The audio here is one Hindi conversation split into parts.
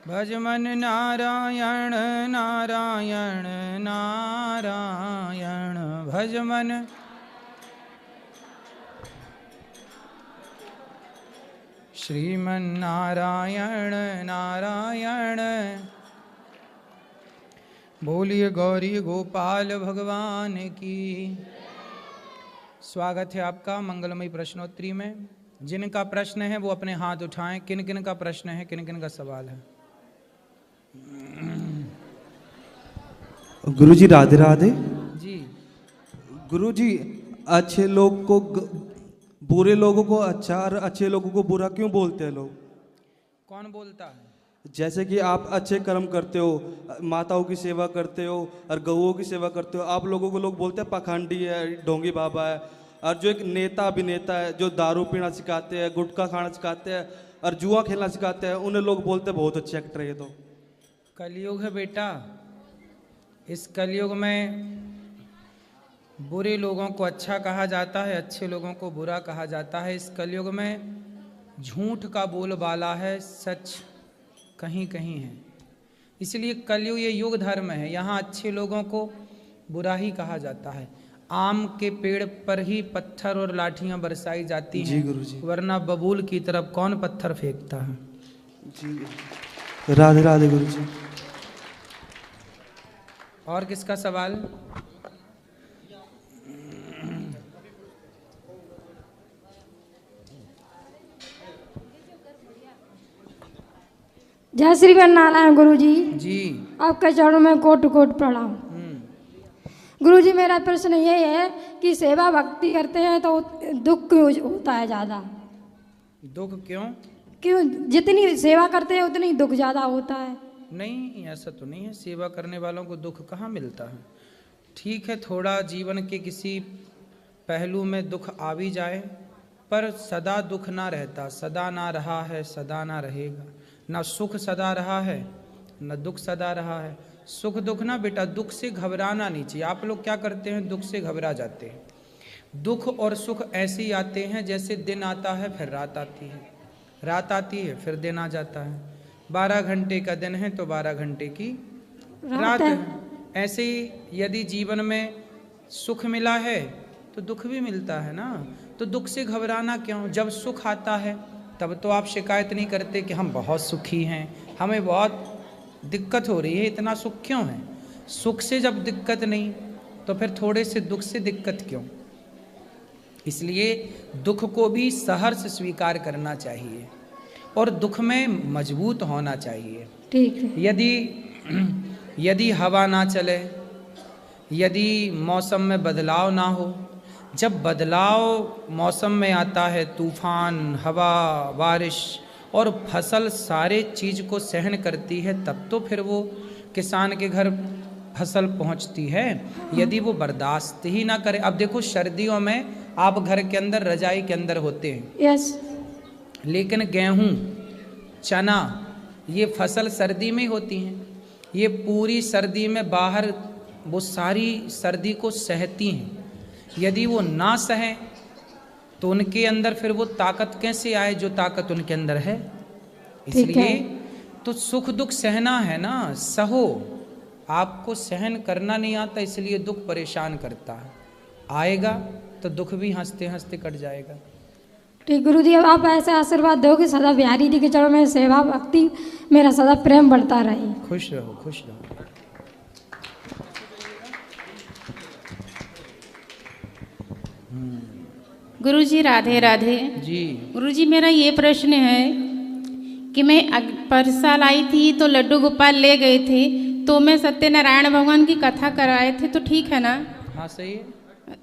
भज मन नारायण नारायण नारायण भज मन। श्रीमन नारायण नारायण। बोलिए गौरी गोपाल भगवान की। स्वागत है आपका मंगलमयी प्रश्नोत्तरी में। जिनका प्रश्न है वो अपने हाथ उठाएं। किन किन का प्रश्न है, किन किन का सवाल है? गुरुजी राधे राधे जी। गुरुजी, अच्छे लोग को बुरे लोगों को अच्छा और अच्छे लोगों को बुरा क्यों बोलते हैं लोग? कौन बोलता है? जैसे कि आप अच्छे कर्म करते हो, माताओं की सेवा करते हो और गऊओं की सेवा करते हो, आप लोगों को लोग बोलते हैं पाखंडी है, ढोंगी बाबा है। और जो एक नेता अभिनेता है जो दारू पीना सिखाते हैं, गुटखा खाना सिखाते हैं और जुआ खेलना सिखाते हैं, उन्हें लोग बोलते हैं बहुत अच्छे एक्टर है। ये तो कलयुग है बेटा। इस कलयुग में बुरे लोगों को अच्छा कहा जाता है, अच्छे लोगों को बुरा कहा जाता है। इस कलयुग में झूठ का बोलबाला है, सच कहीं कहीं है। इसलिए कलयुग ये युग धर्म है। यहाँ अच्छे लोगों को बुरा ही कहा जाता है। आम के पेड़ पर ही पत्थर और लाठियाँ बरसाई जाती हैं, गुरुजी। वरना बबूल की तरफ कौन पत्थर फेंकता है? जी राधे राधे गुरुजी। और किसका सवाल? जय श्री नारायण गुरुजी। जी। आपके चरणों में कोट कोट प्रणाम। गुरुजी, मेरा प्रश्न ये है कि सेवा भक्ति करते हैं तो दुख क्यों होता है ज़्यादा? दुख क्यों? क्यों जितनी सेवा करते हैं उतनी दुख ज़्यादा होता है? नहीं, ऐसा तो नहीं है। सेवा करने वालों को दुख कहाँ मिलता है। ठीक है, थोड़ा जीवन के किसी पहलू में दुख आ भी जाए, पर सदा दुख ना रहता। सदा ना रहा है, सदा ना रहेगा। ना सुख सदा रहा है, न दुख सदा रहा है। सुख दुख ना बेटा, दुख से घबराना नहीं चाहिए। आप लोग क्या करते हैं, दुख से घबरा जाते हैं। दुख और सुख ऐसे ही आते हैं जैसे दिन आता है फिर रात आती है, रात आती है फिर दिन आ जाता है। 12 घंटे का दिन है तो 12 घंटे की रात है। ऐसे ही यदि जीवन में सुख मिला है तो दुख भी मिलता है ना। तो दुख से घबराना क्यों? जब सुख आता है तब तो आप शिकायत नहीं करते कि हम बहुत सुखी हैं, हमें बहुत दिक्कत हो रही है, इतना सुख क्यों है? सुख से जब दिक्कत नहीं तो फिर थोड़े से दुख से दिक्कत क्यों? इसलिए दुख को भी सहर्ष स्वीकार करना चाहिए और दुख में मजबूत होना चाहिए। ठीक है। यदि हवा ना चले, यदि मौसम में बदलाव ना हो, जब बदलाव मौसम में आता है, तूफान, हवा, बारिश और फसल सारे चीज़ को सहन करती है, तब तो फिर वो किसान के घर फसल पहुंचती है। यदि वो बर्दाश्त ही ना करे, अब देखो सर्दियों में आप घर के अंदर रजाई के अंदर होते हैं, यस, लेकिन गेहूँ, चना, ये फसल सर्दी में ही होती हैं। ये पूरी सर्दी में बाहर वो सारी सर्दी को सहती हैं। यदि वो ना सहें तो उनके अंदर फिर वो ताकत कैसे आए जो ताकत उनके अंदर है? इसलिए तो सुख दुख सहना है ना, सहो। आपको सहन करना नहीं आता, इसलिए दुख परेशान करता है। आएगा तो दुख भी हंसते हंसते कट जाएगा। ठीक गुरुजी, अब आप ऐसे आशीर्वाद दो कि सदा बिहारी जी के चरणों में सेवा भक्ति मेरा सदा प्रेम बढ़ता रहे। खुश रहो, खुश रहो। गुरुजी राधे राधे जी। गुरुजी, मेरा ये प्रश्न है कि मैं पर साल आई थी तो लड्डू गोपाल ले गए थे, तो मैं सत्यनारायण भगवान की कथा कराए थे, तो ठीक है ना? हाँ सही है।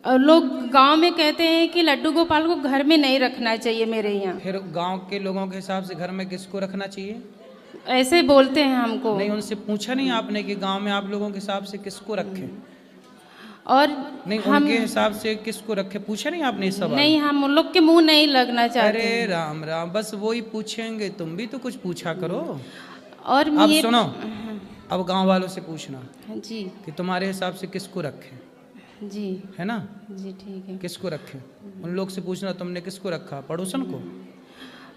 और लोग गांव में कहते हैं कि लड्डू गोपाल को घर में नहीं रखना चाहिए मेरे यहाँ। फिर गांव के लोगों के हिसाब से घर में किसको रखना चाहिए? ऐसे बोलते हैं हमको। नहीं, उनसे पूछा नहीं आपने कि गांव में आप लोगों के हिसाब से किसको रखें? और नहीं, उनके हिसाब से किसको रखे पूछा नहीं आपने इस सवाल? नहीं, हम उन लोग के मुंह नहीं लगना चाहते। अरे राम राम, बस वो ही पूछेंगे, तुम भी तो कुछ पूछा करो। और अब सुनो, अब गांव वालों से पूछना जी कि तुम्हारे हिसाब से किसको रखें, जी, है ना? जी ठीक है। किसको रखें उन लोग से पूछना, तुमने किसको रखा? पड़ोसन को?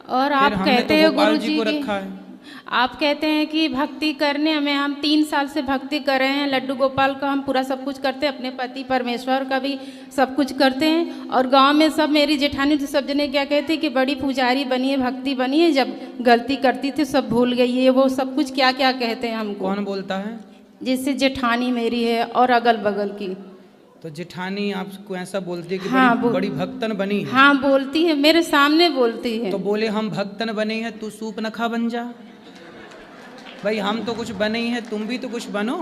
और फिर आप हमने कहते तो हो गोपाल गुरुजी जी को की, रखा है। आप कहते हैं कि भक्ति करने में, हम 3 साल से भक्ति कर रहे हैं, लड्डू गोपाल का हम पूरा सब कुछ करते हैं, अपने पति परमेश्वर का भी सब कुछ करते हैं। और गांव में सब, मेरी जेठानी तो सब जने क्या कहते हैं कि बड़ी पुजारी बनी है, भक्ति बनी है, जब गलती करती थी सब भूल गई है, वो सब कुछ क्या क्या कहते हैं हमको। कौन बोलता है? जैसे जेठानी मेरी है और अगल बगल की। तो जेठानी आपको ऐसा बोलती है कि हाँ, बड़ी भक्तन बनी है? हाँ बोलती है, मेरे सामने बोलती है। तो बोले हम भक्तन बने हैं, तू सूप नखा बन जा। भाई हम तो कुछ बने ही हैं, तुम भी तो कुछ बनो।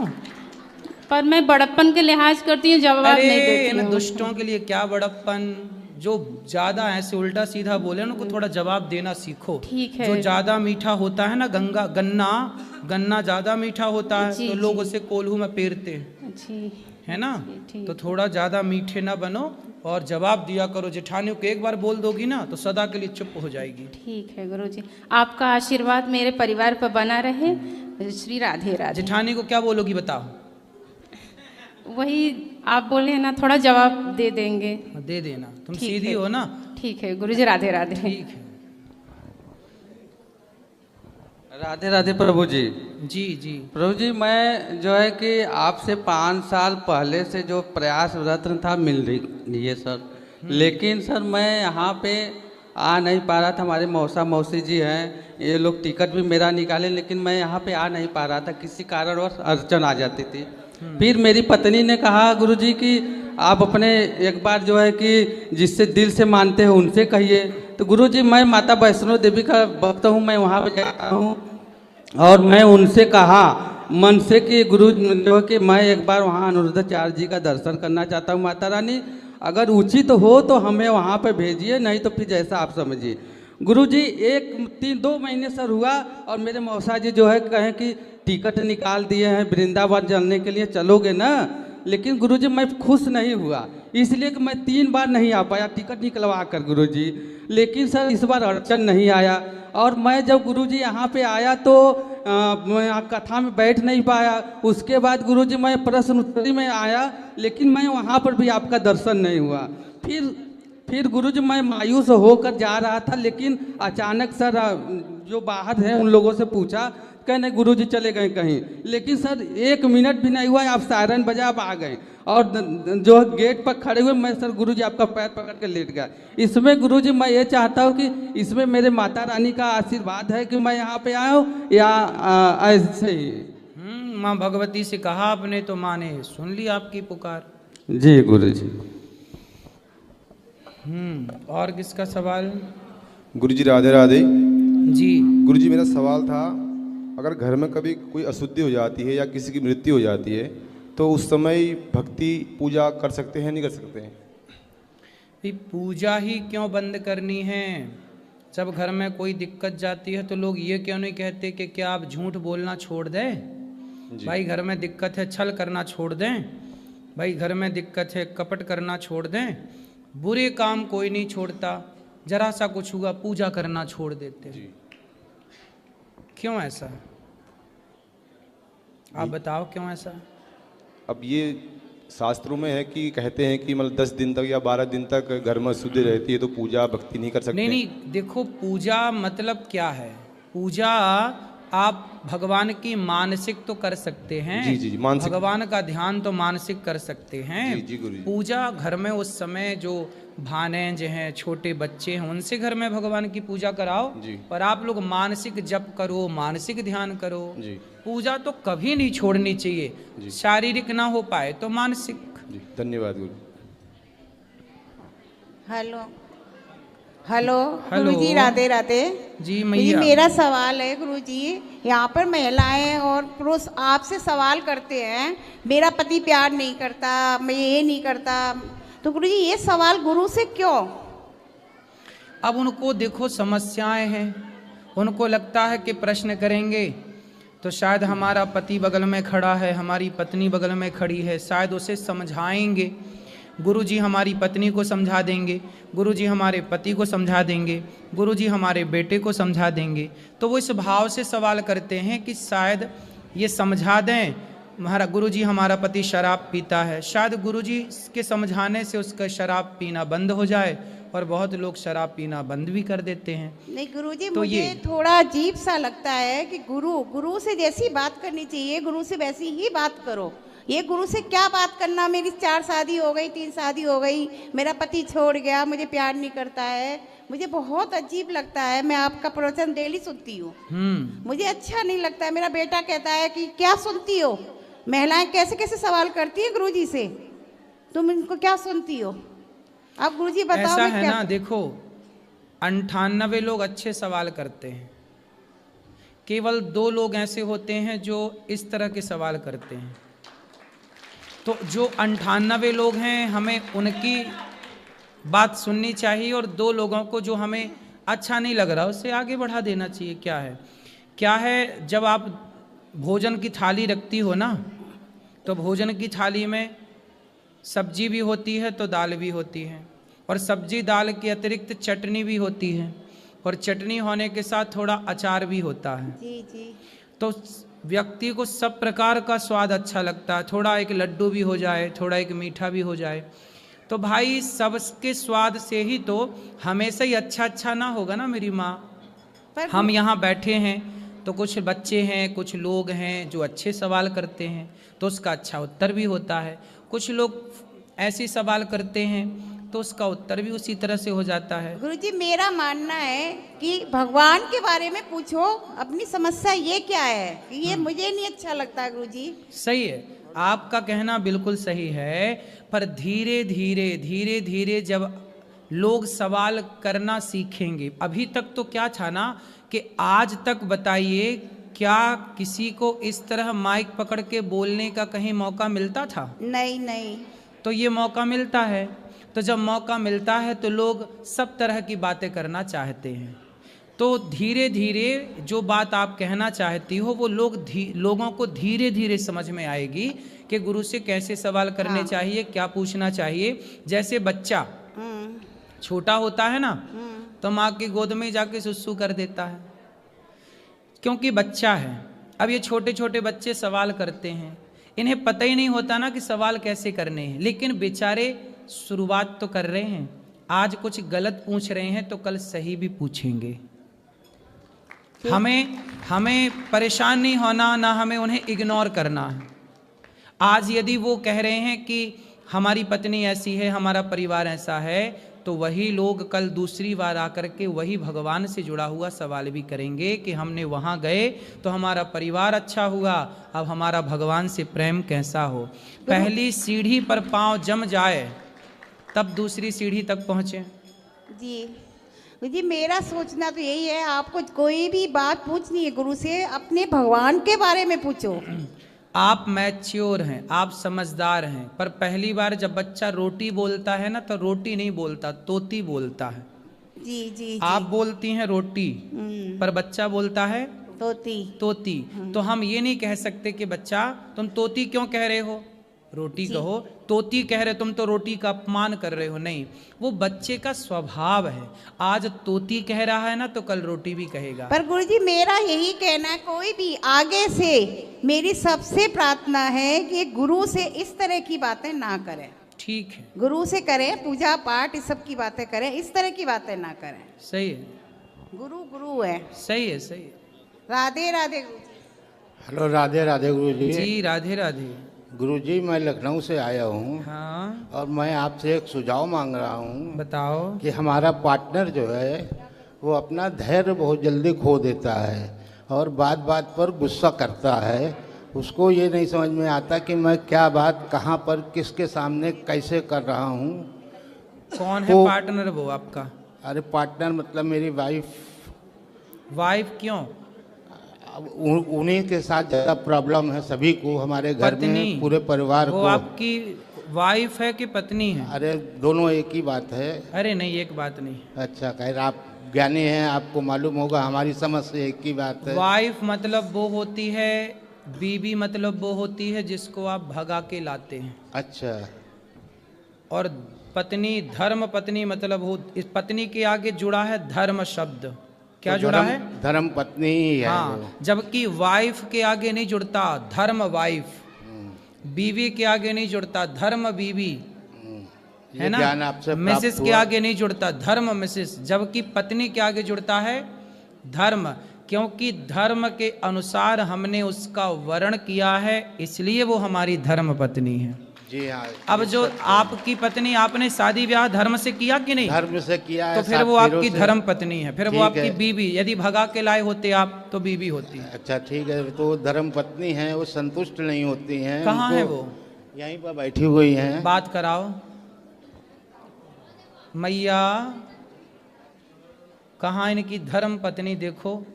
पर मैं बड़प्पन के लिहाज करती हूँ, जवाब नहीं देती इन हूँ। दुष्टों के लिए क्या बड़प्पन। जो ज्यादा ऐसे उल्टा सीधा बोले उनको थोड़ा जवाब देना सीखो। ठीक है। जो ज्यादा मीठा होता है ना, गन्ना ज्यादा मीठा होता है जी, तो जी। लोग उसे कोल्हू में पेरते हैं, जी है ना। ठीक। तो थोड़ा ज्यादा मीठे ना बनो और जवाब दिया करो। जेठानियों को एक बार बोल दोगी ना तो सदा के लिए चुप हो जाएगी। ठीक है गुरुजी, आपका आशीर्वाद मेरे परिवार पर बना रहे। श्री राधे राधे। जेठानी को क्या बोलोगी बताओ? वही आप बोले हैं ना, थोड़ा जवाब दे देंगे। दे देना, तुम ठीक सीधी है। हो ना। ठीक है गुरुजी, राधे राधे। ठीक है। राधे राधे प्रभु जी। जी जी प्रभु जी, मैं जो है कि आपसे 5 साल पहले से जो प्रयास रत्न था मिल रही है सर, लेकिन सर मैं यहाँ पे आ नहीं पा रहा था। हमारे मौसा मौसी जी हैं, ये लोग टिकट भी मेरा निकाले, लेकिन मैं यहाँ पे आ नहीं पा रहा था, किसी कारणवश अड़चन आ जाती थी। फिर मेरी पत्नी ने कहा गुरु जी कि आप अपने एक बार जो है कि जिससे दिल से मानते हो उनसे कहिए। तो गुरु जी, मैं माता वैष्णो देवी का भक्त हूँ, मैं वहाँ पर जाता हूँ और मैं उनसे कहा मन से कि गुरु जो कि मैं एक बार वहाँ अनिरुद्धाचार्य जी का दर्शन करना चाहता हूँ। माता रानी अगर उचित हो तो हमें वहाँ पे भेजिए, नहीं तो फिर जैसा आप समझिए। गुरु जी 2 महीने सर हुआ और मेरे मौसा जी जो है कहें कि टिकट निकाल दिए हैं वृंदावन चलने के लिए, चलोगे ना। लेकिन गुरु जी मैं खुश नहीं हुआ, इसलिए कि मैं 3 बार नहीं आ पाया टिकट निकलवा कर गुरु जी। लेकिन सर इस बार अड़चन नहीं आया, और मैं जब गुरुजी यहाँ पे आया तो मैं कथा में बैठ नहीं पाया। उसके बाद गुरुजी मैं प्रश्न उत्तरी में आया, लेकिन मैं वहाँ पर भी आपका दर्शन नहीं हुआ। फिर गुरुजी मैं मायूस होकर जा रहा था, लेकिन अचानक सर जो बाहर हैं उन लोगों से पूछा, कहने गुरुजी चले गए कहीं। लेकिन सर 1 मिनट भी नहीं हुआ, आप सायरन बजा आप आ गए, और जो गेट पर खड़े हुए मैं सर गुरुजी आपका पैर पकड़ के लेट गया। इसमें गुरुजी मैं ये चाहता हूँ कि इसमें मेरे माता रानी का आशीर्वाद है कि मैं यहाँ पे आया हूँ, या ऐसे ही? माँ भगवती से कहा आपने तो माँ ने सुन ली आपकी पुकार। जी गुरुजी। और किसका सवाल? गुरुजी राधे राधे। जी गुरुजी मेरा सवाल था, अगर घर में कभी कोई अशुद्धि हो जाती है या किसी की मृत्यु हो जाती है तो उस समय भक्ति पूजा कर सकते हैं नहीं कर सकते हैं? पूजा ही क्यों बंद करनी है? जब घर में कोई दिक्कत जाती है तो लोग ये क्यों नहीं कहते कि क्या आप झूठ बोलना छोड़ दें? भाई घर में दिक्कत है छल करना छोड़ दें, भाई घर में दिक्कत है कपट करना छोड़ दें। बुरे काम कोई नहीं छोड़ता, जरा सा कुछ हुआ पूजा करना छोड़ देते हैं। क्यों ऐसा? आप बताओ क्यों ऐसा? अब ये शास्त्रों में है कि कहते हैं कि मतलब 10 दिन तक या 12 दिन तक घर में शुद्धि रहती है तो पूजा भक्ति नहीं कर सकते। नहीं, देखो पूजा मतलब क्या है? पूजा आप भगवान की मानसिक तो कर सकते हैं। जी मानसिक। भगवान का ध्यान तो मानसिक कर सकते हैं। जी गुरुजी। पूजा घर में उस समय जो भानेज हैं, छोटे बच्चे हैं, उनसे घर में भगवान की पूजा कराओ जी। पर आप लोग मानसिक जप करो, मानसिक ध्यान करो। जी। पूजा तो कभी नहीं छोड़नी चाहिए, शारीरिक ना हो पाए तो मानसिक। जी धन्यवाद गुरु। Hello hello. गुरुजी राधे राधे। जी गुरुजी मैया। मेरा सवाल है गुरुजी, यहाँ पर महिलाएं और पुरुष आपसे सवाल करते हैं, मेरा पति प्यार नहीं करता, मैं ये नहीं करता, तो गुरुजी ये सवाल गुरु से क्यों? अब उनको देखो समस्याएं हैं, उनको लगता है कि प्रश्न करेंगे तो शायद हमारा पति बगल में खड़ा है, हमारी पत्नी बगल में खड़ी है, शायद उसे समझाएंगे, गुरुजी हमारी पत्नी को समझा देंगे, गुरुजी हमारे पति को समझा देंगे, गुरुजी हमारे बेटे को समझा देंगे। तो वो इस भाव से सवाल करते हैं कि शायद ये समझा दें, हमारा गुरुजी हमारा पति शराब पीता है, शायद गुरुजी के समझाने से उसका शराब पीना बंद हो जाए और बहुत लोग शराब पीना बंद भी कर देते हैं। नहीं गुरुजी, तो मुझे ये- थोड़ा अजीब सा लगता है कि गुरु से जैसी बात करनी चाहिए गुरु से वैसी ही बात करो। ये गुरु से क्या बात करना, मेरी 4 शादी हो गई, 3 शादी हो गई, मेरा पति छोड़ गया, मुझे प्यार नहीं करता है, मुझे बहुत अजीब लगता है। मैं आपका प्रवचन डेली सुनती हूँ, मुझे अच्छा नहीं लगता है। मेरा बेटा कहता है कि क्या सुनती हो, महिलाएं कैसे कैसे सवाल करती हैं गुरुजी से, तुम इनको क्या सुनती हो? आप गुरुजी बताओ। ऐसा मैं है क्या- ना, देखो 98 लोग अच्छे सवाल करते हैं, केवल 2 लोग ऐसे होते हैं जो इस तरह के सवाल करते हैं। तो जो 98 लोग हैं हमें उनकी बात सुननी चाहिए, और 2 लोगों को जो हमें अच्छा नहीं लग रहा उससे आगे बढ़ा देना चाहिए। क्या है, जब आप भोजन की थाली रखती हो ना, तो भोजन की थाली में सब्जी भी होती है तो दाल भी होती है, और सब्जी दाल के अतिरिक्त चटनी भी होती है, और चटनी होने के साथ थोड़ा अचार भी होता है। जी जी। तो व्यक्ति को सब प्रकार का स्वाद अच्छा लगता है, थोड़ा एक लड्डू भी हो जाए, थोड़ा एक मीठा भी हो जाए, तो भाई सबके स्वाद से ही तो हमेशा ही अच्छा अच्छा ना होगा ना। मेरी माँ, पर हम यहाँ बैठे हैं तो कुछ बच्चे हैं, कुछ लोग हैं जो अच्छे सवाल करते हैं तो उसका अच्छा उत्तर भी होता है, कुछ लोग ऐसे सवाल करते हैं तो उसका उत्तर भी उसी तरह से हो जाता है। गुरुजी, मेरा मानना है कि भगवान के बारे में पूछो, अपनी समस्या ये क्या है कि ये मुझे नहीं अच्छा लगता। गुरुजी सही है, आपका कहना बिल्कुल सही है, पर धीरे धीरे जब लोग सवाल करना सीखेंगे, अभी तक तो क्या था ना कि आज तक बताइए क्या किसी को इस तरह माइक पकड़ के बोलने का कहीं मौका मिलता था? नहीं नहीं। तो ये मौका मिलता है, तो जब मौका मिलता है तो लोग सब तरह की बातें करना चाहते हैं। तो धीरे धीरे जो बात आप कहना चाहती हो वो लोगों को धीरे धीरे समझ में आएगी कि गुरु से कैसे सवाल करने चाहिए, क्या पूछना चाहिए। जैसे बच्चा छोटा होता है ना, तो माँ की गोद में जाके सुसु कर देता है, क्योंकि बच्चा है। अब ये छोटे छोटे बच्चे सवाल करते हैं, इन्हें पता ही नहीं होता ना कि सवाल कैसे करने हैं, लेकिन बेचारे शुरुआत तो कर रहे हैं। आज कुछ गलत पूछ रहे हैं तो कल सही भी पूछेंगे। हमें परेशान नहीं होना, ना हमें उन्हें इग्नोर करना है। आज यदि वो कह रहे हैं कि हमारी पत्नी ऐसी है, हमारा परिवार ऐसा है, तो वही लोग कल दूसरी बार आकर के वही भगवान से जुड़ा हुआ सवाल भी करेंगे कि हमने वहाँ गए तो हमारा परिवार अच्छा हुआ, अब हमारा भगवान से प्रेम कैसा हो। पहली सीढ़ी पर पांव जम जाए तब दूसरी सीढ़ी तक पहुँचे। जी, मेरा सोचना तो यही है, आपको कोई भी बात पूछनी है गुरु से, अपने भगवान के बारे में पूछो। आप मैच्योर हैं, आप समझदार हैं, पर पहली बार जब बच्चा रोटी बोलता है ना, तो रोटी नहीं बोलता, तोती बोलता है। जी जी, जी। आप बोलती हैं रोटी, पर बच्चा बोलता है तोती। तो हम ये नहीं कह सकते कि बच्चा तुम तोती क्यों कह रहे हो, रोटी कहो। तोती कह रहे तुम तो रोटी का अपमान कर रहे हो। नहीं, वो बच्चे का स्वभाव है। आज तोती कह रहा है ना, तो कल रोटी भी कहेगा। पर गुरुजी, मेरा यही कहना है, कोई भी आगे से मेरी सबसे प्रार्थना है कि गुरु से इस तरह की बातें ना करें। ठीक है, गुरु से करें, पूजा पाठ इस सब की बातें करें, इस तरह की बातें ना करें। सही है, गुरु है। सही है, सही है। राधे राधे गुरुजी। हेलो, राधे राधे गुरुजी। जी राधे राधे। गुरुजी, मैं लखनऊ से आया हूँ। हाँ, और मैं आपसे एक सुझाव मांग रहा हूँ। बताओ। कि हमारा पार्टनर जो है वो अपना धैर्य बहुत जल्दी खो देता है और बात बात पर गुस्सा करता है। उसको ये नहीं समझ में आता कि मैं क्या बात कहाँ पर किसके सामने कैसे कर रहा हूँ। कौन है पार्टनर वो आपका? अरे पार्टनर मतलब मेरी वाइफ। वाइफ क्यों? अब उन्हीं के साथ ज़्यादा प्रॉब्लम है, सभी को, हमारे घर में, पूरे परिवार को। वो आपकी वाइफ है कि पत्नी है? अरे दोनों एक ही बात है। अरे नहीं, एक बात नहीं। अच्छा, खैर आप ज्ञानी हैं, आपको मालूम होगा, हमारी समझ से एक ही बात है। वाइफ मतलब वो होती है, बीवी मतलब वो होती है जिसको आप भगा के लाते हैं। अच्छा। और पत्नी, धर्म पत्नी मतलब वो, इस पत्नी के आगे जुड़ा है धर्म शब्द। क्या तो जुड़ा है? धर्म पत्नी ही है। हाँ, जबकि वाइफ के आगे नहीं जुड़ता धर्म वाइफ, बीवी के आगे नहीं जुड़ता धर्म बीवी। ये ज्ञान आपसे प्राप्त मिसेस के हुआ। आगे नहीं जुड़ता धर्म मिसेस, जबकि पत्नी के आगे जुड़ता है धर्म, क्योंकि धर्म के अनुसार हमने उसका वर्ण किया है, इसलिए वो हमारी धर्म पत्नी है। जी हाँ। अब जो आपकी पत्नी, आपने शादी ब्याह धर्म से किया कि नहीं? धर्म से किया है, तो फिर सात वो पीढ़ों आपकी से। धर्म पत्नी है, फिर वो ठीक आपकी है। बीवी। यदि भगा के लाए होते आप तो बीवी होती। अच्छा ठीक है, तो धर्म पत्नी है, वो संतुष्ट नहीं होती हैं। कहाँ उनको- है वो? यहीं पर बैठी हुई हैं। बात कराओ। मैया, कहाँ इनकी धर्म पत्नी? देखो,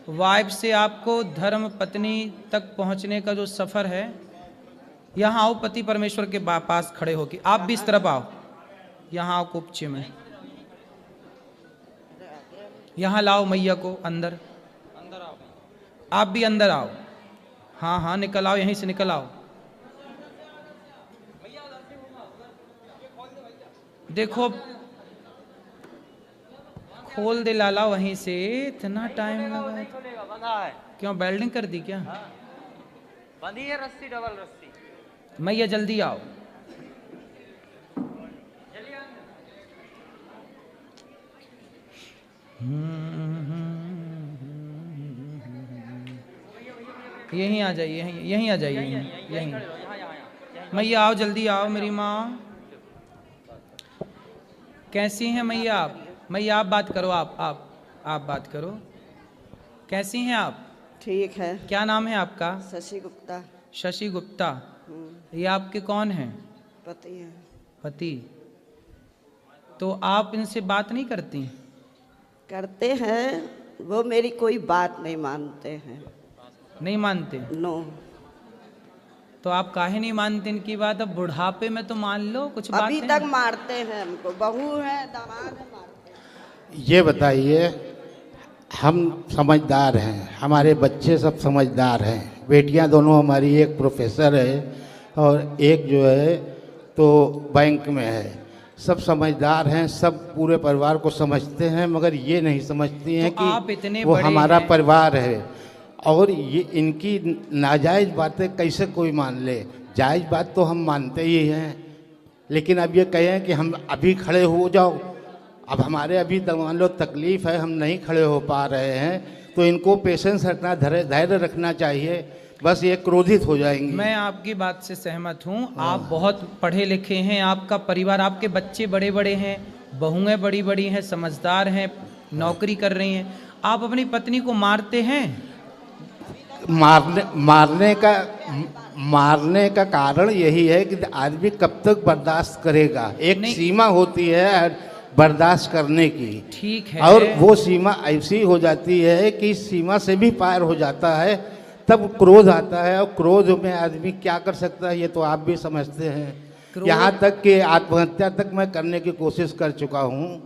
वाइफ से आपको धर्म पत्नी तक पहुंचने का जो सफर है, यहाँ आओ पति परमेश्वर के पास खड़े होके। आप भी इस तरफ आओ, यहाँ आओ कुपचे में, यहाँ लाओ मैया को अंदर। आप भी अंदर आओ। हाँ हाँ, निकल आओ, यहीं से निकल आओ। देखो, खोल दे लाला वहीं से, इतना टाइम लगा। क्यों वेल्डिंग कर दी क्या? बंधी है रस्सी, डबल रस्सी। मैया जल्दी आओ। यहीं आ जाइए, यहीं आ जाइए, यहीं। मैया आओ, जल्दी आओ मेरी माँ। कैसी हैं मैया आप? मैया आप बात करो, आप बात करो। कैसी हैं आप? ठीक है। क्या नाम है आपका? शशि गुप्ता। शशि गुप्ता। ये आपके कौन हैं? पति है। पति। तो आप इनसे बात नहीं करती? करते हैं, वो मेरी कोई बात नहीं मानते हैं। नहीं मानते? नो। तो आप काहे नहीं मानते इनकी बात? अब बुढ़ापे में तो मान लो कुछ बात अभी है। तक मारते हैं हमको, बहू है, दामाद है, मारते हैं। ये बताइए, हम समझदार हैं, हमारे बच्चे सब समझदार हैं, बेटियां दोनों हमारी, एक प्रोफेसर है और एक जो है तो बैंक में है। सब समझदार हैं, सब पूरे परिवार को समझते हैं, मगर ये नहीं समझती हैं तो आप कि इतने वो बड़े हमारा हैं। परिवार है। और ये इनकी नाजायज़ बातें कैसे कोई मान ले? जायज़ बात तो हम मानते ही हैं, लेकिन अब ये कहें कि हम अभी खड़े हो जाओ, अब हमारे अभी मान लो तकलीफ़ है, हम नहीं खड़े हो पा रहे हैं, तो इनको पेशेंस रखना, धैर्य रखना चाहिए, बस ये क्रोधित हो जाएंगी। मैं आपकी बात से सहमत हूँ। आप बहुत पढ़े लिखे हैं, आपका परिवार, आपके बच्चे बड़े बड़े हैं, बहुएं बड़ी बड़ी हैं, समझदार हैं, नौकरी कर रही हैं। आप अपनी पत्नी को मारते हैं? मारने का कारण यही है कि आदमी कब तक बर्दाश्त करेगा। एक सीमा होती है बर्दाश्त करने की, ठीक है, और वो सीमा ऐसी हो जाती है कि सीमा से भी पार हो जाता है, तब क्रोध आता है, और क्रोध में आदमी क्या कर सकता है ये तो आप भी समझते हैं। यहाँ तक कि आत्महत्या तक मैं करने की कोशिश कर चुका हूँ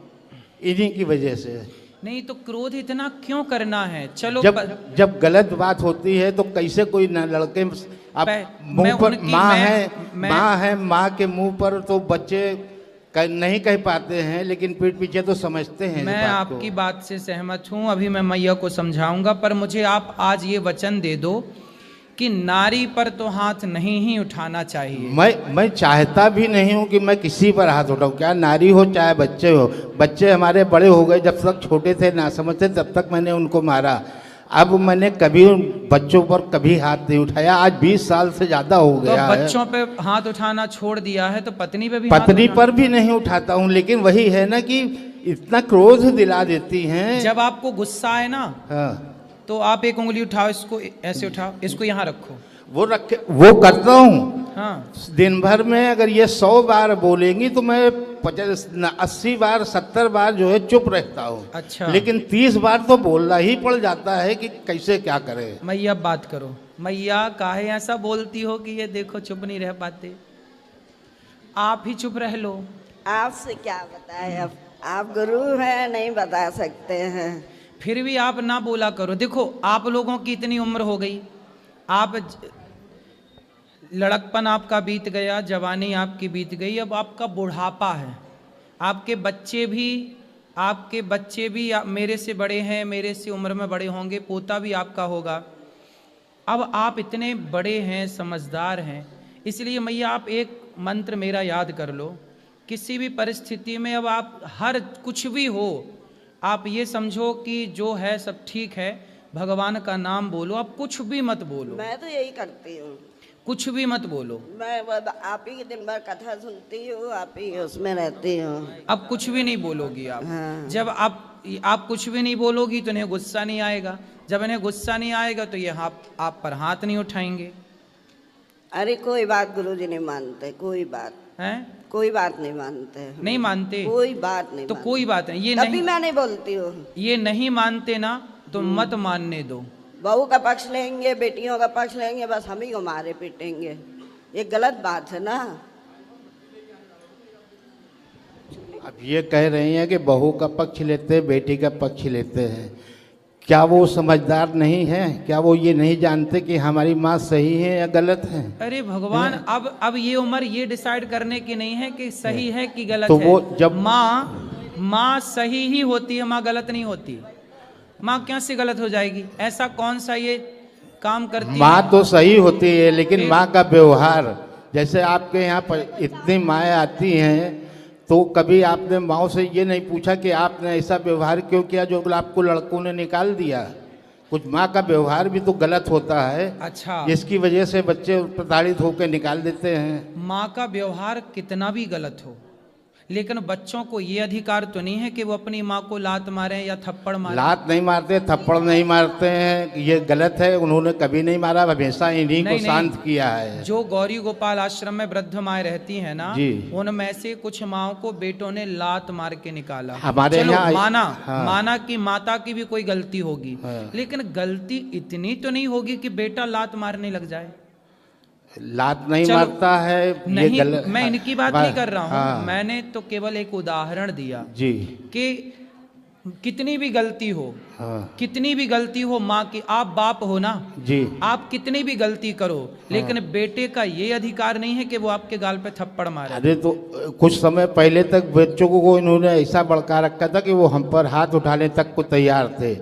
इन्हीं की वजह से। नहीं तो क्रोध इतना क्यों करना है? चलो, जब गलत बात होती है तो कैसे कोई न लड़के अब मुंह पर माँ है, माँ के मुंह पर तो बच्चे नहीं कह पाते हैं, लेकिन पीठ पीछे तो समझते हैं। मैं आपकी बात से सहमत हूँ, अभी मैं मैया को समझाऊंगा, पर मुझे आप आज ये वचन दे दो कि नारी पर तो हाथ नहीं ही उठाना चाहिए। मैं चाहता भी नहीं हूँ कि मैं किसी पर हाथ उठाऊँ, क्या नारी हो चाहे बच्चे हो। बच्चे हमारे बड़े हो गए, जब तक छोटे थे ना समझते तब तक मैंने उनको मारा। अब मैंने कभी बच्चों पर कभी हाथ नहीं उठाया, आज 20 साल से ज़्यादा हो गया है। बच्चों पे हाथ उठाना छोड़ दिया है तो पत्नी पे भी पत्नी पर भी नहीं उठाता हूँ, लेकिन वही है ना कि इतना क्रोध दिला देती हैं। जब आपको गुस्सा आए ना, हाँ, तो आप एक उंगली उठाओ, इसको ऐसे उठाओ, इसको यहाँ रखो, वो करता हूँ। हाँ, दिन भर में अगर ये 100 बार बोलेंगी तो मैं 80 बार 70 बार जो है चुप रहता हूँ। अच्छा, लेकिन 30 बार तो बोलना ही पड़ जाता है कि कैसे क्या करें। मैया बात करो। मैया काहे ऐसा बोलती हो कि ये देखो चुप नहीं रह पाते? आप ही चुप रह लो। आपसे क्या बताए, अब आप गुरु हैं, नहीं बता सकते हैं। फिर भी आप ना बोला करो। देखो, आप लोगों की इतनी उम्र हो गई, आप लड़कपन आपका बीत गया, जवानी आपकी बीत गई, अब आपका बुढ़ापा है। आपके बच्चे भी मेरे से बड़े हैं, मेरे से उम्र में बड़े होंगे, पोता भी आपका होगा। अब आप इतने बड़े हैं, समझदार हैं, इसलिए मैया आप एक मंत्र मेरा याद कर लो। किसी भी परिस्थिति में अब आप हर कुछ भी हो, आप ये समझो कि जो है सब ठीक है, भगवान का नाम बोलो, आप कुछ भी मत बोलो। मैं तो यही करती हूँ, कुछ भी मत बोलो। मैं आप ही के दिन भर कथा सुनती हूँ, आप ही उसमें रहती हूँ। अब कुछ भी नहीं बोलोगी आप। हाँ। जब आप कुछ भी नहीं बोलोगी तो इन्हें गुस्सा नहीं आएगा, जब इन्हें गुस्सा नहीं आएगा तो ये आप पर हाथ नहीं उठाएंगे। अरे कोई बात गुरुजी नहीं मानते, कोई बात हैं? कोई बात नहीं मानते। नहीं मानते? कोई बात नहीं तो मानते। कोई बात नहीं, ये तभी नहीं, मैं नहीं बोलती हूँ। ये नहीं मानते ना तो मत मानने दो। बहू का पक्ष लेंगे, बेटियों का पक्ष लेंगे, बस हम ही को मारे पीटेंगे, ये गलत बात है ना। अब ये कह रही हैं कि बहू का पक्ष लेते हैं, बेटी का पक्ष लेते हैं, क्या वो समझदार नहीं है? क्या वो ये नहीं जानते कि हमारी माँ सही है या गलत है? अरे भगवान, अब ये उम्र ये डिसाइड करने की नहीं है कि सही है कि गलत तो है। वो जब माँ सही ही होती है, माँ गलत नहीं होती। माँ क्या से गलत हो जाएगी? ऐसा कौन सा ये काम करती है? माँ तो सही होती है, लेकिन माँ का व्यवहार, जैसे आपके यहाँ पर इतनी माएँ आती हैं, तो कभी आपने माँ से ये नहीं पूछा कि आपने ऐसा व्यवहार क्यों किया जो आपको लड़कों ने निकाल दिया? कुछ माँ का व्यवहार भी तो गलत होता है। अच्छा, जिसकी वजह से बच्चे प्रताड़ित होकर निकाल देते हैं। माँ का व्यवहार कितना भी गलत हो, लेकिन बच्चों को ये अधिकार तो नहीं है कि वो अपनी माँ को लात मारें या थप्पड़ मारें। लात नहीं मारते, थप्पड़ नहीं मारते हैं, ये गलत है। उन्होंने कभी नहीं मारा, हमेशा इन्हीं को शांत किया है। जो गौरी गोपाल आश्रम में वृद्ध माएँ रहती हैं ना, जी, उनमें से कुछ माओ को बेटों ने लात मार के निकाला। हमारे यहाँ माना कि माता की भी कोई गलती होगी, लेकिन गलती इतनी तो नहीं होगी कि बेटा लात मारने लग जाए। लात नहीं मारता है, नहीं, मैं इनकी बात नहीं कर रहा हूँ। मैंने तो केवल एक उदाहरण दिया जी कि कितनी भी गलती हो, कितनी भी गलती हो माँ की, आप बाप हो ना जी, आप कितनी भी गलती करो, लेकिन बेटे का ये अधिकार नहीं है कि वो आपके गाल पे थप्पड़ मारे। अरे तो कुछ समय पहले तक बच्चों को इन्होंने ऐसा भड़का रखा था कि वो हम पर हाथ उठाने तक को तैयार थे,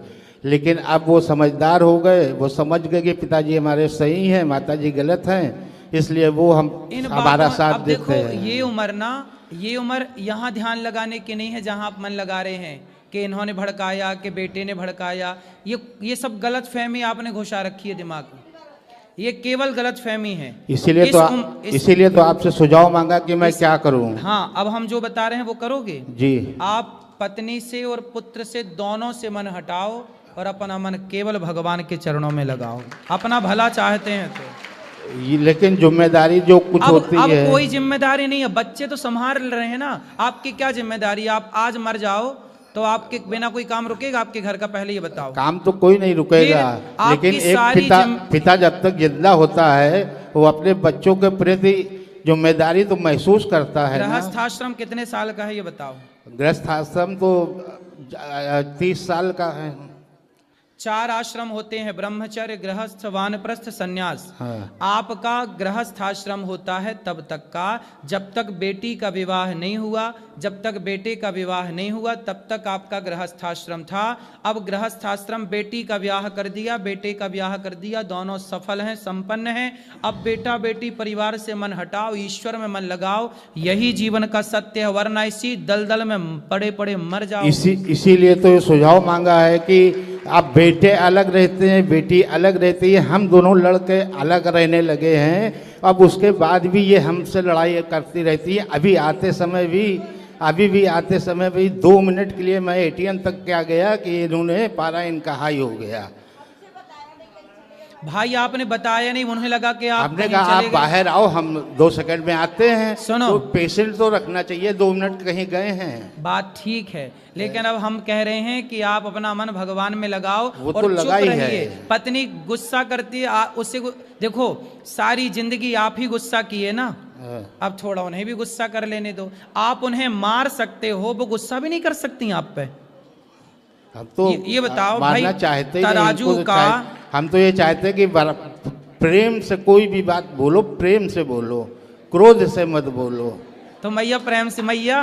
लेकिन अब वो समझदार हो गए। वो समझ गए कि पिताजी हमारे सही हैं, माताजी गलत हैं, इसलिए वो हमारा साथ देते हैं। ये उम्र ना, ये उम्र यहाँ ध्यान लगाने की नहीं है जहाँ आप मन लगा रहे हैं कि इन्होंने भड़काया, कि बेटे ने भड़काया। ये सब गलत फहमी आपने घुसा रखी है दिमाग में, ये केवल गलत फहमी है। इसीलिए तो आपसे सुझाव मांगा कि मैं क्या करूं। हाँ, अब हम जो बता रहे हैं वो करोगे जी। आप पत्नी से और पुत्र से दोनों से मन हटाओ और अपना मन केवल भगवान के चरणों में लगाओ, अपना भला चाहते हैं तो। लेकिन जिम्मेदारी जो कुछ होती अब है, कोई जिम्मेदारी नहीं है, बच्चे तो संभाल रहे हैं ना। आपकी क्या जिम्मेदारी? आप आज मर जाओ तो आपके बिना कोई काम रुकेगा आपके घर का? पहले ये बताओ। काम तो कोई नहीं रुकेगा, लेकिन एक पिता जब तक जिंदा होता है वो अपने बच्चों के प्रति जिम्मेदारी तो महसूस करता है। गृहस्थाश्रम कितने साल का है ये बताओ? गृहस्थाश्रम तो 30 साल का है। 4 आश्रम होते हैं, ब्रह्मचर्य, गृहस्थ, वानप्रस्थ, सन्यास। आपका गृहस्थाश्रम होता है तब तक का जब तक बेटी का विवाह नहीं हुआ, जब तक बेटे का विवाह नहीं हुआ तब तक आपका गृहस्थाश्रम था। अब गृहस्थाश्रम, बेटी का ब्याह कर दिया, बेटे का ब्याह कर दिया, दोनों सफल हैं, संपन्न हैं। अब बेटा बेटी परिवार से मन हटाओ, ईश्वर में मन लगाओ, यही जीवन का सत्य है, वरना इसी दलदल में पड़े पड़े मर जाओ। इसीलिए तो ये सुझाव मांगा है कि अब बेटे अलग रहते हैं, बेटी अलग रहती है, हम दोनों लड़के अलग रहने लगे हैं। अब उसके बाद भी ये हमसे लड़ाई करती रहती है। अभी आते समय भी 2 मिनट के लिए मैं ATM तक क्या गया कि इन्होंने पारा इनका हाई हो गया। भाई आपने बताया नहीं, उन्हें लगा कि आपने कहा आप बाहर आओ, हम 2 सेकंड में आते हैं। सुनो, तो पेशेंट तो रखना चाहिए, 2 मिनट कहीं गए हैं, बात ठीक है, लेकिन अब हम कह रहे हैं कि आप अपना मन भगवान में लगाओ और तो चुप रहिए। पत्नी गुस्सा करती है, उससे देखो सारी जिंदगी आप ही गुस्सा किए ना, अब थोड़ा उन्हें भी गुस्सा कर लेने दो। आप उन्हें मार सकते हो, वो गुस्सा भी नहीं कर सकती आप पे। हम तो ये बताओ भाई, चाहते तराजू का हम तो ये चाहते कि प्रेम से कोई भी बात बोलो, प्रेम से बोलो, क्रोध से मत बोलो। तो मैया प्रेम से, मैया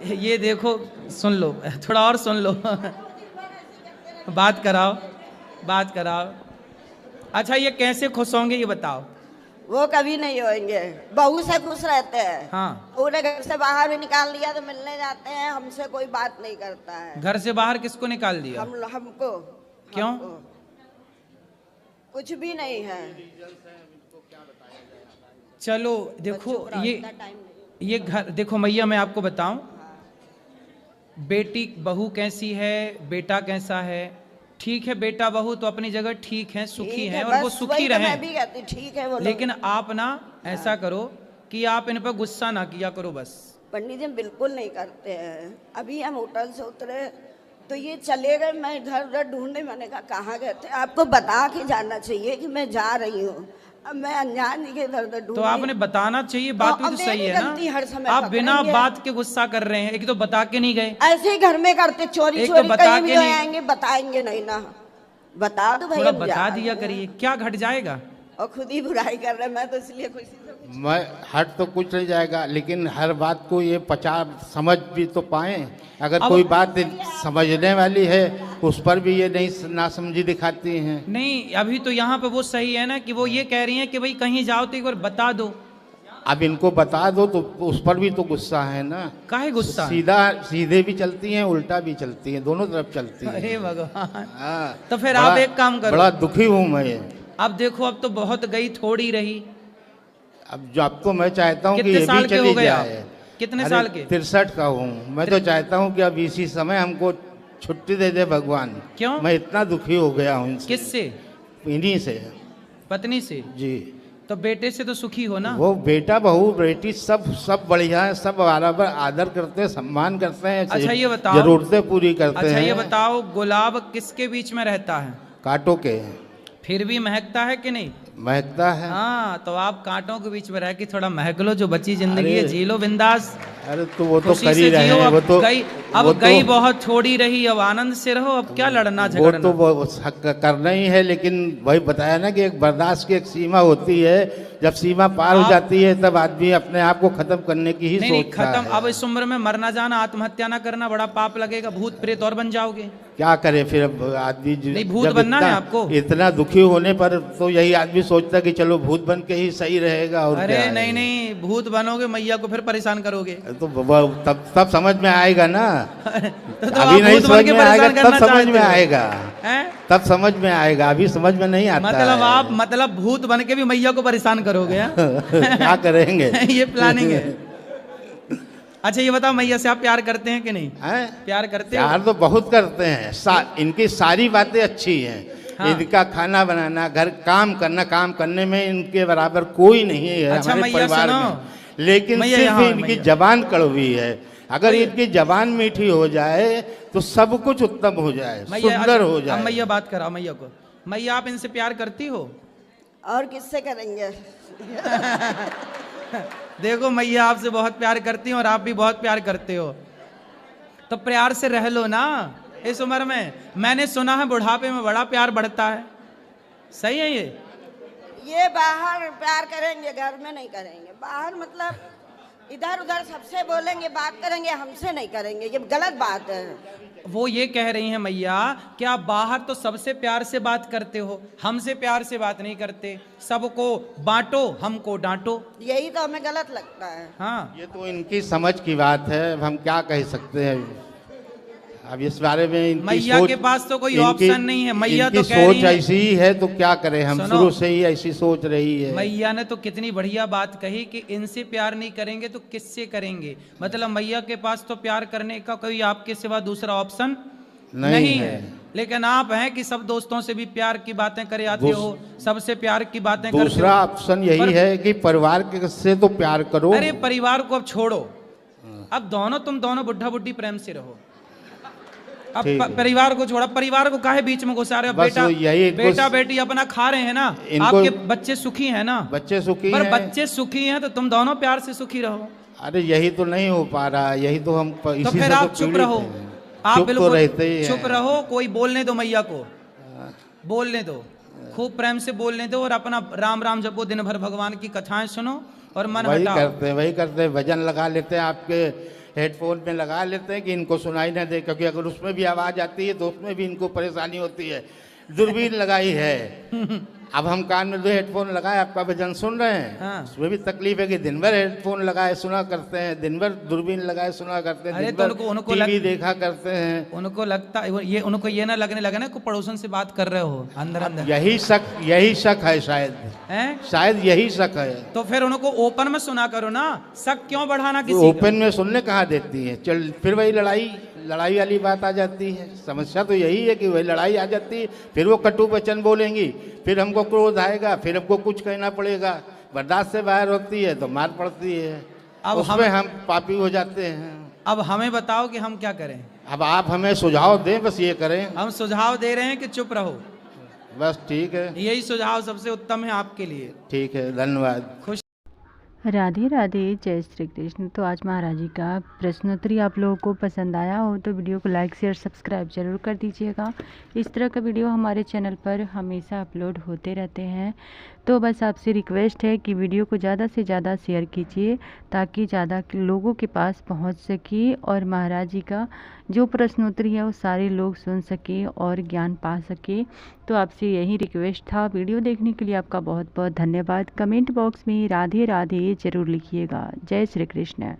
ये देखो, सुन लो, थोड़ा और सुन लो बात कराओ। अच्छा ये कैसे खुश होंगे ये बताओ? वो कभी नहीं होंगे। बहू से खुश रहते हैं। हाँ। उन्हें घर से बाहर भी निकाल दिया तो मिलने जाते हैं, हमसे कोई बात नहीं करता है। घर से बाहर किसको निकाल दिया? हमको। क्यों? कुछ भी नहीं है। चलो देखो ये घर देखो मैया, मैं आपको बताऊं, बेटी बहू कैसी है, बेटा कैसा है, ठीक है, बेटा बहू तो अपनी जगह ठीक है, सुखी हैं और वो सुखी रहें। मैं भी कहती ठीक है वो। लेकिन आप ना ऐसा करो कि आप इन पर गुस्सा ना किया करो बस। पंडित जी बिल्कुल नहीं करते हैं। अभी हम होटल से उतरे तो ये चले गए, मैं इधर उधर ढूंढने, मैंने कहा कहाँ गए थे? आपको बता के जाना चाहिए कि मैं जा रही हूँ। अब मैं अनजान के इधर उधर ढूंढ। तो आपने बताना चाहिए, बात भी तो सही है ना। हर समय आप बिना बात के गुस्सा कर रहे हैं। एक तो बता के नहीं गए, ऐसे ही घर में करते, चोरी चोरी कहीं भी आएंगे, बताएंगे नहीं ना। बता दो भैया, बता दिया करिए, क्या घट जाएगा? और खुद ही बुराई कर रहे हैं। मैं तो इसलिए खुशी से मैं हट तो कुछ नहीं जाएगा, लेकिन हर बात को ये समझ भी तो पाए। अगर कोई बात समझने वाली है उस पर भी ये नहीं नासमझी दिखाती हैं। नहीं, अभी तो यहाँ पे वो सही है ना कि वो ये कह रही हैं कि भाई कहीं जाओ तो एक बार बता दो। अब इनको बता दो तो उस पर भी तो गुस्सा है ना। काहे गुस्सा? सीधे भी चलती हैं, उल्टा भी चलती हैं, दोनों तरफ चलती हैं। अरे भगवान। तो फिर आप एक काम करो। बड़ा दुखी हूँ मैं। अब देखो, अब तो बहुत गई, थोड़ी रही। अब तो मैं चाहता हूँ कि ये भी चली जाए। कितने साल के? 63 का हूँ। मैं तो चाहता हूँ कि अब इसी समय हमको छुट्टी दे दे भगवान। क्यों? मैं इतना दुखी हो गया हूँ। किससे? इन्हीं से। पत्नी से? जी। तो बेटे से तो सुखी हो ना? वो बेटा बहू बेटी सब बढ़िया है, सब बराबर आदर करते हैं, सम्मान करते हैं। अच्छा ये बताओ, जरूरतें पूरी करते हैं। अच्छा ये बताओ, गुलाब किसके बीच में रहता है? कांटों के। फिर भी महकता है कि नहीं? महकता है। हाँ, तो आप कांटों के बीच में रह के थोड़ा महक लो, जो बची जिंदगी है जी लो बिंदास। अरे तो वो तो कर ही रहे हैं। वो तो गई बहुत थोड़ी रही, अब आनंद से रहो, अब क्या लड़ना झगड़ना। वो तो करना ही है, लेकिन वही बताया ना कि एक बर्दाश्त की एक सीमा होती है। जब सीमा पार हो जाती है तब आदमी अपने आप को खत्म करने की ही सोचता है। खत्म। अब इस उम्र में मरना जाना, आत्महत्या ना करना, बड़ा पाप लगेगा, भूत प्रेत और बन जाओगे। क्या करे फिर आदमी? नहीं, भूत बनना है आपको। इतना दुखी होने पर तो यही आदमी सोचता कि चलो भूत बन के ही सही रहेगा। और अरे नहीं, भूत बनोगे मैया को फिर परेशान करोगे। तो तब समझ में आएगा ना। तो अभी नहीं समझ में आएगा, तब समझ में आएगा। तब समझ में आएगा, अभी समझ में नहीं आता। मतलब आप भूत बन के भी मैया को परेशान करोगे? क्या करेंगे? ये प्लानिंग है। अच्छा ये बताओ, मैया से आप प्यार करते हैं कि नहीं? प्यार करते हैं? प्यार तो बहुत करते हैं। इनकी सारी बातें अच्छी हैं। हाँ। इनका खाना बनाना, घर काम करना, काम करने में इनके बराबर कोई नहीं है। अच्छा, हमारे परिवार में। लेकिन सिर्फ इनकी जबान कड़वी है। अगर इनकी जबान मीठी हो जाए तो सब कुछ उत्तम हो जाए, सुंदर हो जाए। मैया बात करा मैया को। मैया आप इनसे प्यार करती हो? और किससे करेंगे? देखो मैया आपसे बहुत प्यार करती हैं और आप भी बहुत प्यार करते हो, तो प्यार से रह लो ना इस उम्र में। मैंने सुना है बुढ़ापे में बड़ा प्यार बढ़ता है, सही है ये बाहर प्यार करेंगे, घर में नहीं करेंगे। बाहर मतलब इधर उधर सबसे बोलेंगे, बात करेंगे, हमसे नहीं करेंगे, ये गलत बात है। वो ये कह रही हैं मैया कि आप बाहर तो सबसे प्यार से बात करते हो, हमसे प्यार से बात नहीं करते, सबको बांटो हमको डांटो। यही तो हमें गलत लगता है। हाँ, ये तो इनकी समझ की बात है, हम क्या कह सकते हैं अब इस बारे में। मैया के पास तो कोई ऑप्शन नहीं है। मैया तो कह रही सोच ऐसी ही है, तो क्या करें हम, शुरू से ही ऐसी सोच रही है। मैया ने तो कितनी बढ़िया बात कही कि इनसे प्यार नहीं करेंगे तो किससे करेंगे। मतलब मैया के पास तो प्यार करने का कोई आपके सिवा दूसरा ऑप्शन नहीं है। लेकिन आप हैं कि सब दोस्तों से भी प्यार की बातें करे आते हो, सबसे प्यार की बातें करते हो। दूसरा ऑप्शन यही है कि परिवार से तो प्यार करो। अरे परिवार को अब छोड़ो, अब तुम दोनों बुढ़ा बुढ़ी प्रेम से रहो। अब परिवार को छोड़ा, परिवार को काहे बीच में घुसा रहे हो? बेटा बेटी अपना खा रहे हैं ना, आपके बच्चे सुखी हैं ना। बच्चे सुखी पर हैं। बच्चे सुखी हैं तो तुम दोनों प्यार से सुखी रहो। अरे यही तो नहीं हो पा रहा, यही तो हम तो फिर आप चुप रहो, आप बिल्कुल चुप रहो। कोई बोलने दो मैया को, बोलने दो, खूब प्रेम से बोलने दो और अपना राम राम जपो, दिन भर भगवान की कथाएं सुनो और मन हटाओ। वही करते भजन लगा लेते हैं, आपके हेडफोन में लगा लेते हैं कि इनको सुनाई ना दे, क्योंकि अगर उसमें भी आवाज़ आती है तो उसमें भी इनको परेशानी होती है। दूरबीन लगाई है। अब हम कान में 2 हेडफोन लगाए, आपका भजन सुन रहे हैं। हाँ। उसमें भी तकलीफ है कि दिन भर हेडफोन लगाए सुना करते हैं, दिन भर दूरबीन लगाए सुना करते हैं, अरे दिन तो भर उनको टीवी देखा करते हैं। उनको लगता ये उनको ये ना लगने लगे ना कि पड़ोसन से बात कर रहे हो अंदर अंदर। यही शक है शायद, हैं? शायद यही शक है। तो फिर उनको ओपन में सुना करो ना, शक क्यों बढ़ाना किसी का? ओपन में सुनने कहाँ देती है। चल फिर वही लड़ाई वाली बात आ जाती है। समस्या तो यही है कि वही लड़ाई आ जाती है, फिर वो कटु वचन बोलेंगी, फिर हमको क्रोध आएगा, फिर हमको कुछ कहना पड़ेगा, बर्दाश्त से बाहर होती है तो मार पड़ती है। अब उसमें हम पापी हो जाते हैं। अब हमें बताओ कि हम क्या करें? अब आप हमें सुझाव दें, बस ये करें। हम सुझाव दे रहे हैं कि चुप रहो। बस ठीक है, यही सुझाव सबसे उत्तम है आपके लिए। ठीक है, धन्यवाद। खुश राधे राधे, जय श्री कृष्ण। तो आज महाराज जी का प्रश्नोत्तरी आप लोगों को पसंद आया हो तो वीडियो को लाइक शेयर सब्सक्राइब जरूर कर दीजिएगा। इस तरह का वीडियो हमारे चैनल पर हमेशा अपलोड होते रहते हैं। तो बस आपसे रिक्वेस्ट है कि वीडियो को ज़्यादा से ज़्यादा शेयर कीजिए ताकि ज़्यादा लोगों के पास पहुंच सके और महाराज जी का जो प्रश्नोत्तरी है वो सारे लोग सुन सके और ज्ञान पा सके। तो आपसे यही रिक्वेस्ट था। वीडियो देखने के लिए आपका बहुत बहुत धन्यवाद। कमेंट बॉक्स में राधे राधे ज़रूर लिखिएगा। जय श्री कृष्ण।